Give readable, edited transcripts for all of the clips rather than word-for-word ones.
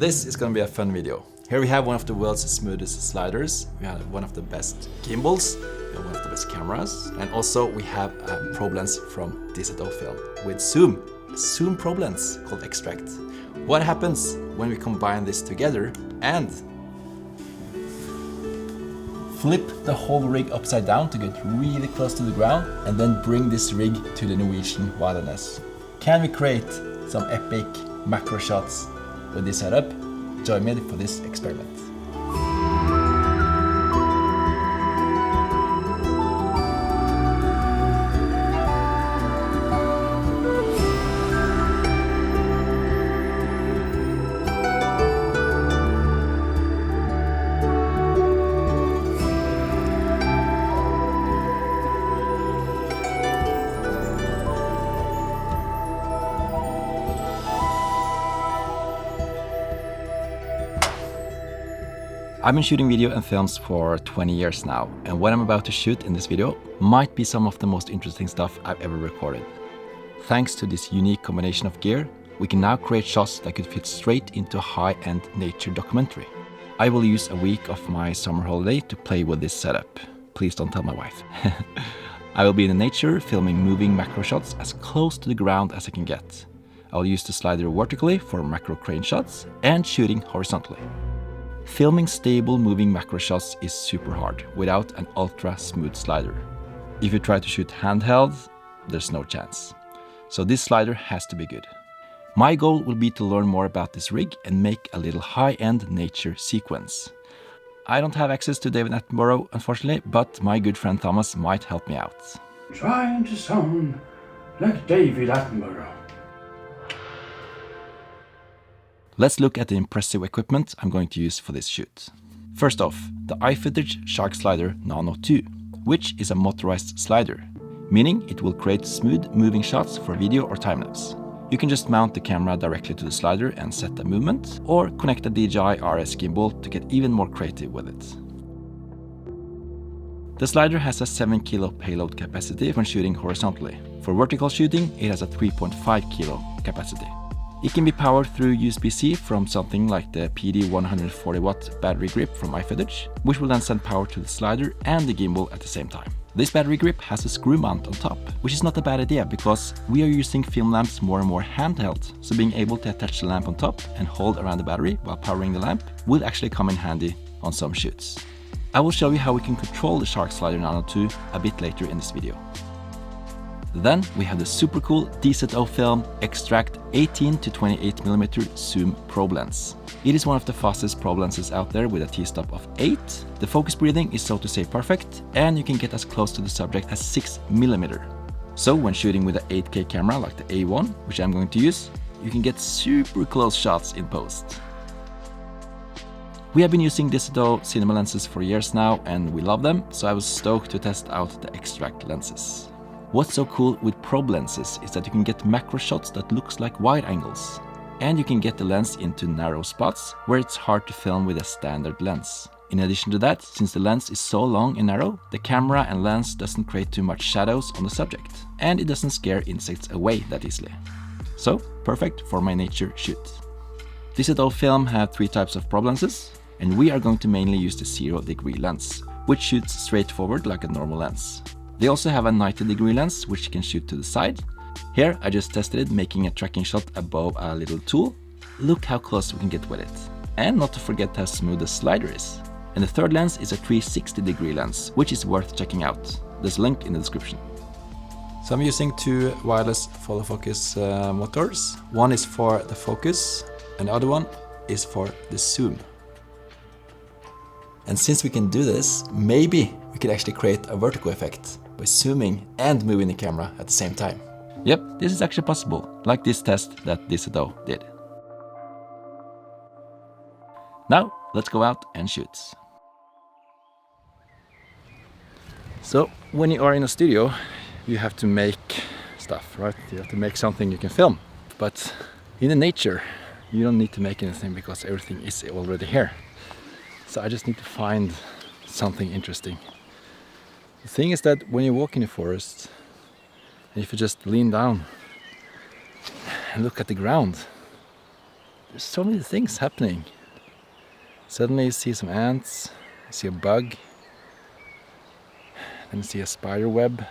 This is going to be a fun video. Here we have one of the world's smoothest sliders. We have one of the best gimbals. We have one of the best cameras. And also we have a probelens from DZO Film with zoom. A zoom probelens called X-tract. What happens when we combine this together and flip the whole rig upside down to get really close to the ground and then bring this rig to the Norwegian wilderness? Can we create some epic macro shots with this setup? Join me for this experiment. I've been shooting video and films for 20 years now, and what I'm about to shoot in this video might be some of the most interesting stuff I've ever recorded. Thanks to this unique combination of gear, we can now create shots that could fit straight into a high-end nature documentary. I will use a week of my summer holiday to play with this setup. Please don't tell my wife. I will be in the nature, filming moving macro shots as close to the ground as I can get. I'll use the slider vertically for macro crane shots and shooting horizontally. Filming stable moving macro shots is super hard without an ultra smooth slider. If you try to shoot handheld, there's no chance. So this slider has to be good. My goal will be to learn more about this rig and make a little high-end nature sequence. I don't have access to David Attenborough, unfortunately, but my good friend Thomas might help me out. Trying to sound like David Attenborough. Let's look at the impressive equipment I'm going to use for this shoot. First off, the iFootage Shark Slider Nano 2, which is a motorized slider, meaning it will create smooth moving shots for video or time-lapse. You can just mount the camera directly to the slider and set the movement, or connect a DJI RS gimbal to get even more creative with it. The slider has a 7 kilo payload capacity when shooting horizontally. For vertical shooting, it has a 3.5 kilo capacity. It can be powered through USB-C from something like the PD 140 watt battery grip from iFootage, which will then send power to the slider and the gimbal at the same time. This battery grip has a screw mount on top, which is not a bad idea because we are using film lamps more and more handheld, so being able to attach the lamp on top and hold around the battery while powering the lamp will actually come in handy on some shoots. I will show you how we can control the Shark Slider Nano 2 a bit later in this video. Then we have the super cool DZO Film X-tract 18 to 28mm zoom probelens. It is one of the fastest probelenses out there with a t-stop of 8. The focus breathing is so to say perfect, and you can get as close to the subject as 6mm. So when shooting with an 8K camera like the A1, which I'm going to use, you can get super close shots in post. We have been using DZO cinema lenses for years now and we love them, so I was stoked to test out the X-tract lenses. What's so cool with probe lenses is that you can get macro shots that looks like wide angles. And you can get the lens into narrow spots where it's hard to film with a standard lens. In addition to that, since the lens is so long and narrow, the camera and lens doesn't create too much shadows on the subject. And it doesn't scare insects away that easily. So, perfect for my nature shoot. DZO Film have 3 types of probe lenses, and we are going to mainly use the 0-degree lens, which shoots straight forward like a normal lens. They also have a 90-degree lens, which can shoot to the side. Here, I just tested it, making a tracking shot above a little tool. Look how close we can get with it. And not to forget how smooth the slider is. And the third lens is a 360-degree lens, which is worth checking out. There's a link in the description. So I'm using 2 wireless follow focus motors. One is for the focus, and the other one is for the zoom. And since we can do this, maybe we could actually create a vertical effect by zooming and moving the camera at the same time. Yep, this is actually possible, like this test that DZO did. Now, let's go out and shoot. So, when you are in a studio, you have to make stuff, right? You have to make something you can film. But in the nature, you don't need to make anything because everything is already here. So I just need to find something interesting. The thing is that when you walk in the forest, and if you just lean down and look at the ground, there's so many things happening. Suddenly you see some ants, you see a bug, then you see a spider web,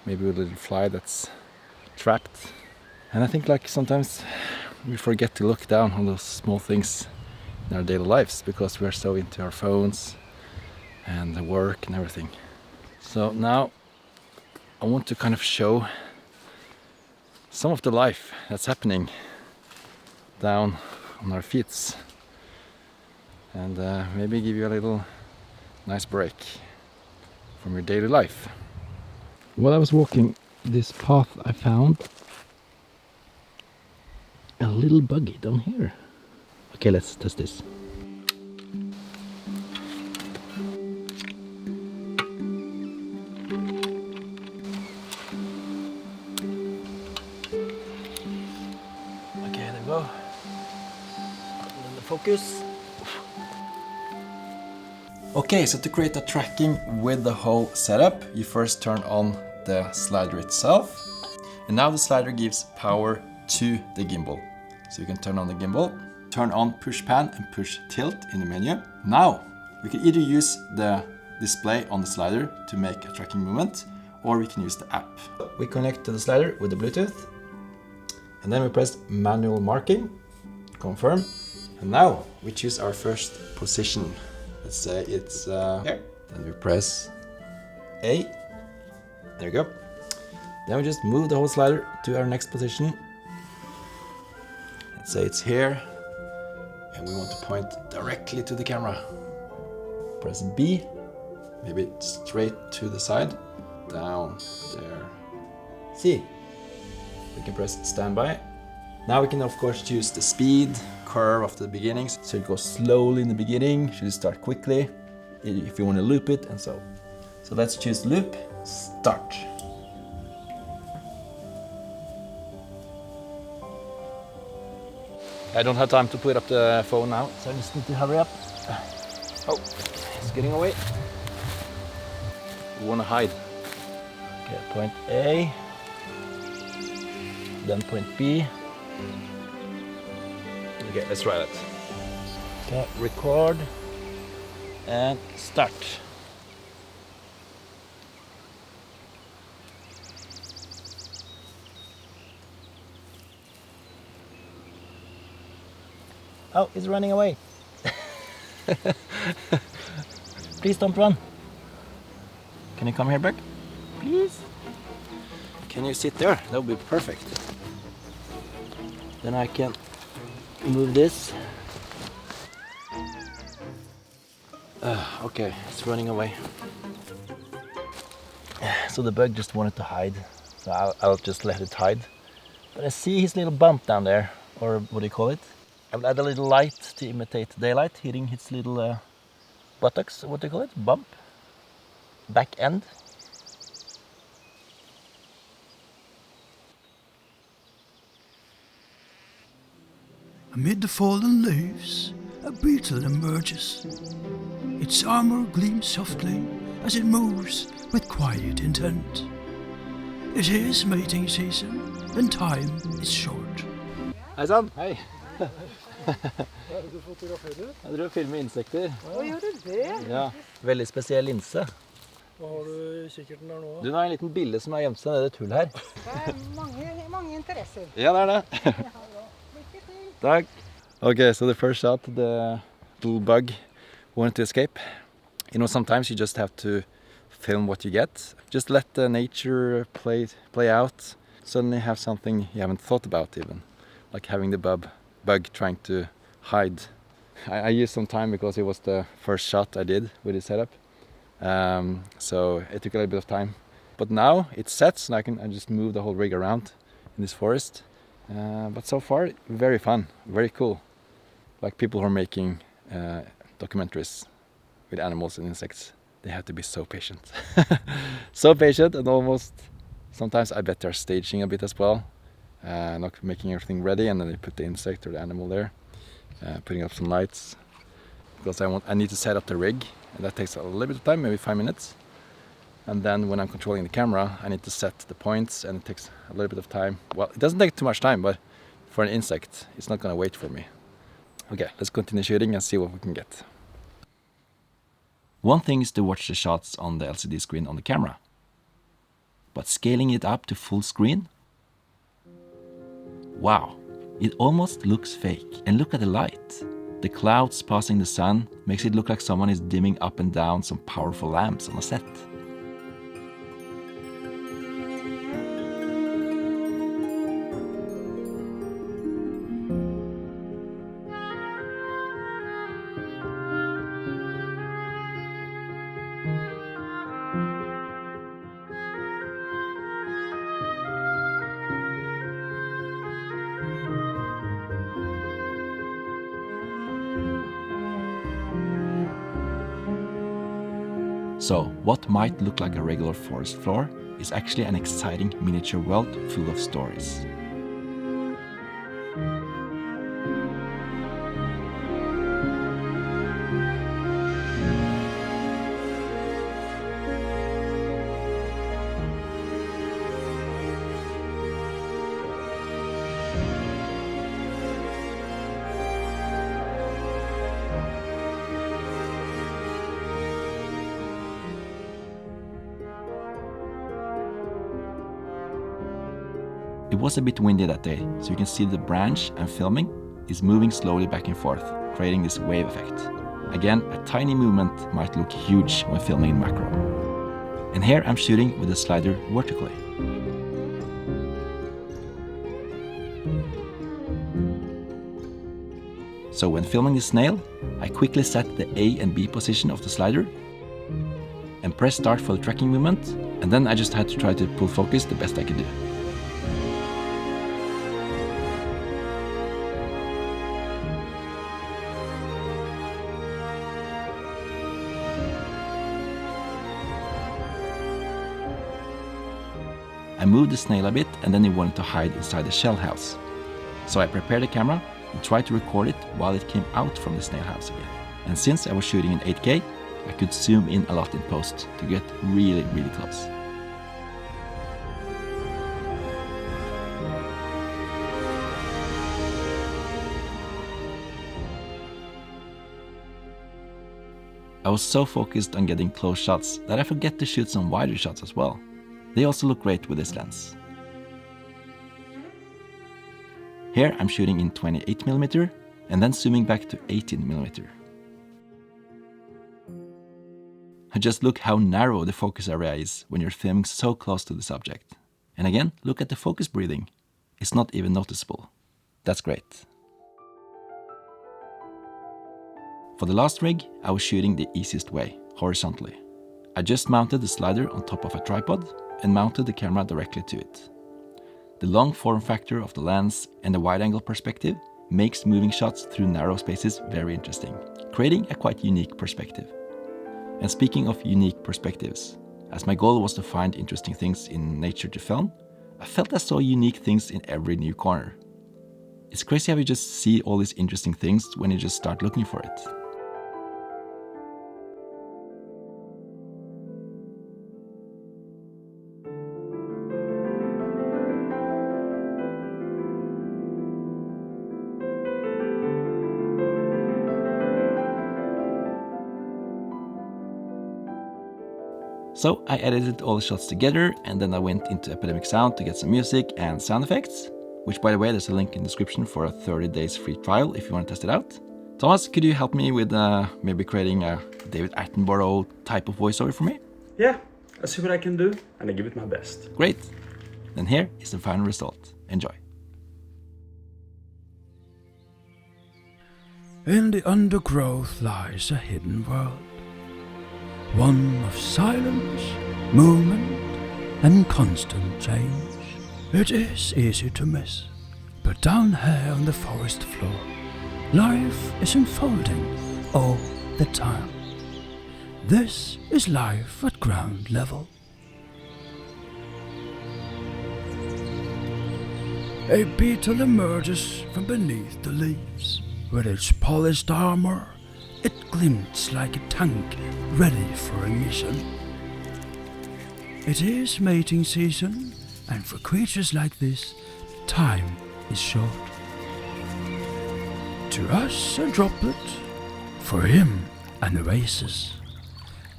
maybe a little fly that's trapped. And I think like sometimes we forget to look down on those small things in our daily lives because we're so into our phones and the work and everything. So now I want to kind of show some of the life that's happening down on our feet and maybe give you a little nice break from your daily life. While I was walking this path, I found a little buggy down here. Okay, let's test this. Okay, there we go. And then the focus. Okay, so to create a tracking with the whole setup, you first turn on the slider itself. And now the slider gives power to the gimbal. So you can turn on the gimbal, turn on push pan and push tilt in the menu. Now we can either use the display on the slider to make a tracking movement, or we can use the app. We connect to the slider with the Bluetooth, and then we press manual marking, confirm, and now we choose our first position. Let's say it's here. Then we press A. There we go. Then we just move the whole slider to our next position. Let's say it's here, and we want to point directly to the camera. Press B, maybe straight to the side, down there. C. We can press standby. Now we can of course choose the speed curve of the beginnings. So it goes slowly in the beginning, should it start quickly, if you want to loop it, and so. So let's choose loop, start. I don't have time to put up the phone now, so I just need to hurry up. Oh, it's getting away. We want to hide. Okay, point A, then point B. Okay, let's try that. Okay, record and start. Oh, it's running away. Please don't run. Can you come here back? Please? Can you sit there? That would be perfect. Then I can move this. Okay, it's running away. So the bug just wanted to hide. So I'll just let it hide. But I see his little bump down there, or what do you call it? I will add a little light to imitate daylight, hitting its little buttocks, what do you call it? Bump? Back end? Amid the fallen leaves, a beetle emerges. Its armor gleams softly as it moves with quiet intent. It is mating season, and time is short. Hei sann! Hei! Hva er det du fotograferer? Jeg driver og filmer insekter. Å, gjør du det? Ja, veldig spesiell linse. Hva har du i kikkerten der nå? Du har en liten bille som har gjemt seg nede i et hull her. Det er mange interesser. Ja, det er det. Lykke til. Takk. Okay, so the first shot, the little bug wanted to escape. You know, sometimes you just have to film what you get. Just let the nature play out. Suddenly have something you haven't thought about even. Like having the bug trying to hide. I used some time because it was the first shot I did with this setup. So it took a little bit of time. But now it's set, so I just move the whole rig around in this forest. But so far, very fun, very cool. Like people who are making documentaries with animals and insects, they have to be so patient. So patient, and almost sometimes I bet they're staging a bit as well. Not making everything ready, and then they put the insect or the animal there, putting up some lights. Because I need to set up the rig, and that takes a little bit of time, maybe 5 minutes. And then when I'm controlling the camera, I need to set the points, and it takes a little bit of time. Well, it doesn't take too much time, but for an insect. It's not gonna wait for me. Okay, let's continue shooting and see what we can get. One thing is to watch the shots on the LCD screen on the camera. But scaling it up to full screen? Wow, it almost looks fake. And look at the light. The clouds passing the sun makes it look like someone is dimming up and down some powerful lamps on a set. So, what might look like a regular forest floor is actually an exciting miniature world full of stories. It was a bit windy that day, so you can see the branch I'm filming is moving slowly back and forth, creating this wave effect. Again, a tiny movement might look huge when filming in macro. And here I'm shooting with the slider vertically. So when filming the snail, I quickly set the A and B position of the slider and press start for the tracking movement, and then I just had to try to pull focus the best I could do. I moved the snail a bit and then it wanted to hide inside the shell house. So I prepared the camera and tried to record it while it came out from the snail house again. And since I was shooting in 8K, I could zoom in a lot in post to get really close. I was so focused on getting close shots that I forget to shoot some wider shots as well. They also look great with this lens. Here I'm shooting in 28mm and then zooming back to 18mm. Just look how narrow the focus area is when you're filming so close to the subject. And again, look at the focus breathing. It's not even noticeable. That's great. For the last rig, I was shooting the easiest way, horizontally. I just mounted the slider on top of a tripod and mounted the camera directly to it. The long form factor of the lens and the wide-angle perspective makes moving shots through narrow spaces very interesting, creating a quite unique perspective. And speaking of unique perspectives, as my goal was to find interesting things in nature to film, I felt I saw unique things in every new corner. It's crazy how you just see all these interesting things when you just start looking for it. So I edited all the shots together and then I went into Epidemic Sound to get some music and sound effects, which by the way there's a link in the description for a 30 days free trial if you want to test it out. Thomas, could you help me with maybe creating a David Attenborough type of voiceover for me? Yeah, I'll see what I can do and I give it my best. Great. Then here is the final result. Enjoy. In the undergrowth lies a hidden world. One of silence, movement, and constant change. It is easy to miss, but down here on the forest floor, life is unfolding all the time. This is life at ground level. A beetle emerges from beneath the leaves. With its polished armor, it glints like a tank ready for a mission. It is mating season, and for creatures like this, time is short. To us a droplet, for him an oasis.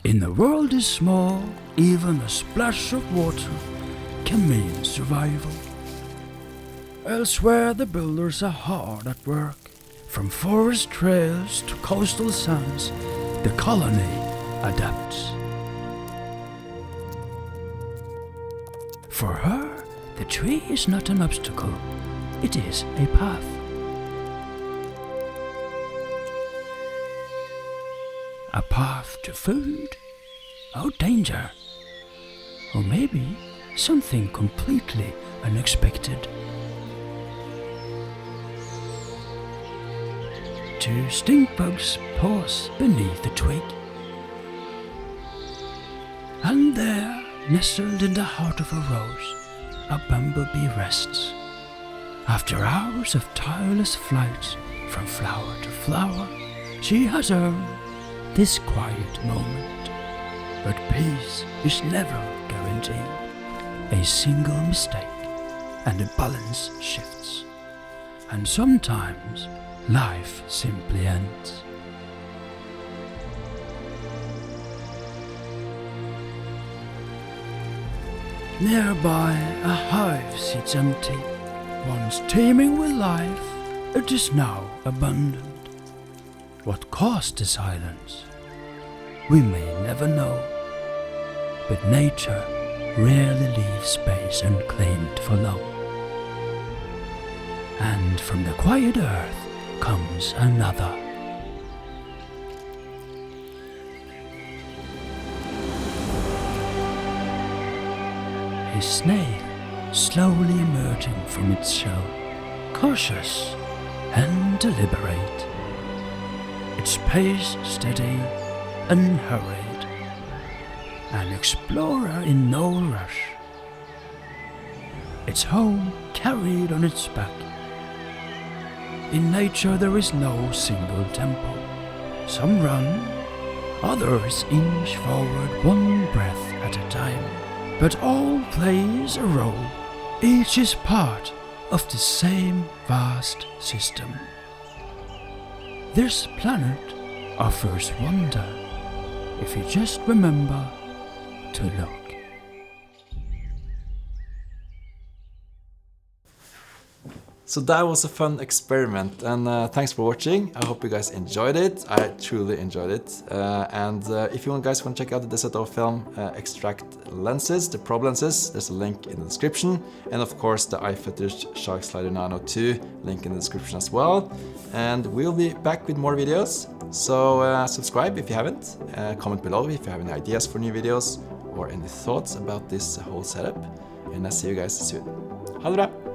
In the world is small, even a splash of water can mean survival. Elsewhere the builders are hard at work. From forest trails to coastal sands, the colony adapts. For her, the tree is not an obstacle, it is a path. A path to food, or danger, or maybe something completely unexpected. Two stink bugs pause beneath the twig. And there, nestled in the heart of a rose, a bumblebee rests. After hours of tireless flight from flower to flower, she has earned this quiet moment. But peace is never guaranteed. A single mistake and the balance shifts. And sometimes life simply ends. Nearby a hive sits empty, once teeming with life, it is now abandoned. What caused the silence? We may never know, but nature rarely leaves space unclaimed for long. And from the quiet earth comes another. A snail slowly emerging from its shell, cautious and deliberate, its pace steady, unhurried, an explorer in no rush, its home carried on its back. In nature there is no single tempo. Some run, others inch forward one breath at a time. But all plays a role, each is part of the same vast system. This planet offers wonder if you just remember to look. So that was a fun experiment, and thanks for watching. I hope you guys enjoyed it. I truly enjoyed it. If you guys want to check out the DZO Film X-tract lenses, the problenses, there's a link in the description. And of course the iFootage Shark Slider Nano 2, link in the description as well. And we'll be back with more videos. So subscribe if you haven't. Comment below if you have any ideas for new videos or any thoughts about this whole setup. And I'll see you guys soon. Ha det bra!